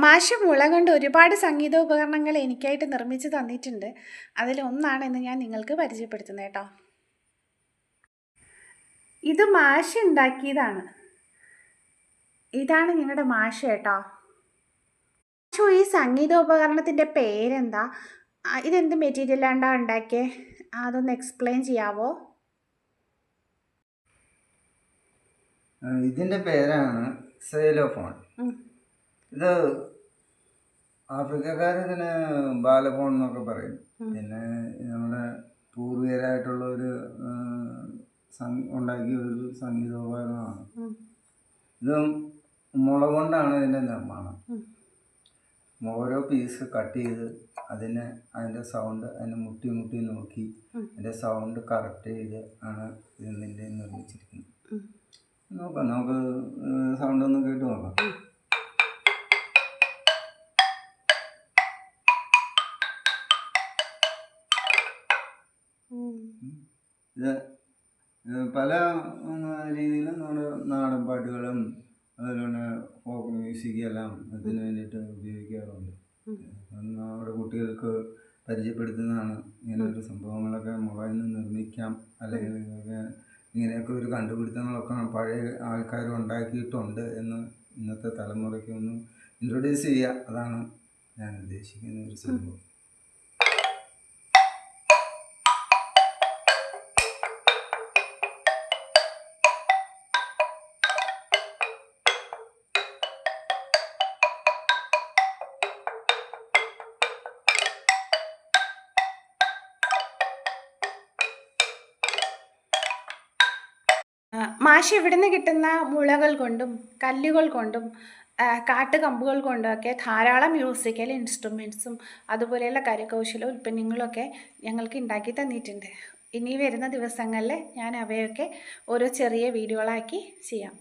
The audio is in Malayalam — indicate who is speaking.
Speaker 1: മാഷ് മുള കൊണ്ട് ഒരുപാട് സംഗീതോപകരണങ്ങൾ എനിക്കായിട്ട് നിർമ്മിച്ച് തന്നിട്ടുണ്ട്. അതിലൊന്നാണ് ഇന്ന് ഞാൻ നിങ്ങൾക്ക് പരിചയപ്പെടുത്തുന്നത് കേട്ടോ. ഇത് മാഷ് ഉണ്ടാക്കിയതാണ്. ഇതാണ് ഞങ്ങളുടെ മാഷ് കേട്ടോ. മാഷു, ഈ സംഗീതോപകരണത്തിൻ്റെ പേരെന്താ? ഇതെന്ത് മെറ്റീരിയലാണ്ടാ ഉണ്ടാക്കിയേ? അതൊന്ന് എക്സ്പ്ലെയിൻ ചെയ്യാവോ?
Speaker 2: ഇതിൻ്റെ പേരാണ് സെയിലോഫോൺ. ഇത് ആഫ്രിക്കക്കാരിതിന് ബാലഫോൺ എന്നൊക്കെ പറയും. പിന്നെ നമ്മുടെ പൂർവികരായിട്ടുള്ളൊരു ഉണ്ടാക്കിയ ഒരു സംഗീതോപകരണമാണ്. ഇത് മുള കൊണ്ടാണ് ഇതിൻ്റെ നിർമ്മാണം. ഓരോ പീസ് കട്ട് ചെയ്ത് അതിൻ്റെ സൗണ്ട് മുട്ടി മുട്ടി നോക്കി അതിൻ്റെ സൗണ്ട് കറക്റ്റ് ചെയ്ത് ആണ് ഇതിൻ്റെ നിർമ്മിച്ചിരിക്കുന്നത്. നോക്കാം, നമുക്ക് സൗണ്ട് ഒന്ന് കേട്ട് നോക്കാം. ഇത് പല രീതിയിലും നമ്മുടെ നാടൻ പാട്ടുകളും അതുപോലെ ഫോക്ക് മ്യൂസിക്കെല്ലാം അതിന് വേണ്ടിയിട്ട് ഉപയോഗിക്കാറുണ്ട്. നമ്മുടെ കുട്ടികൾക്ക് പരിചയപ്പെടുത്തുന്നതാണ് ഇങ്ങനെയൊരു സംഭവങ്ങളൊക്കെ മുളയിൽ നിന്ന് നിർമ്മിക്കാം, അല്ലെങ്കിൽ ഇങ്ങനെയൊക്കെ ഒരു കണ്ടുപിടുത്തങ്ങളൊക്കെ പഴയ ആൾക്കാർ ഉണ്ടാക്കിയിട്ടുണ്ട് എന്ന് ഇന്നത്തെ തലമുറയ്ക്ക് ഒന്ന് ഇൻട്രൊഡ്യൂസ് ചെയ്യുക. അതാണ് ഞാൻ ഉദ്ദേശിക്കുന്ന ഒരു സംഭവം.
Speaker 1: മാഷ് ഇവിടുന്ന് കിട്ടുന്ന മുളകൾ കൊണ്ടും കല്ലുകൾ കൊണ്ടും കാട്ടുകമ്പുകൾ കൊണ്ടുമൊക്കെ ധാരാളം മ്യൂസിക്കൽ ഇൻസ്ട്രുമെൻറ്റ്സും അതുപോലെയുള്ള കരകൗശല ഉൽപ്പന്നങ്ങളൊക്കെ ഞങ്ങൾക്ക് ഉണ്ടാക്കി തന്നിട്ടുണ്ട്. ഇനി വരുന്ന ദിവസങ്ങളിൽ ഞാൻ അവയൊക്കെ ഓരോ ചെറിയ വീഡിയോകളാക്കി ചെയ്യാം.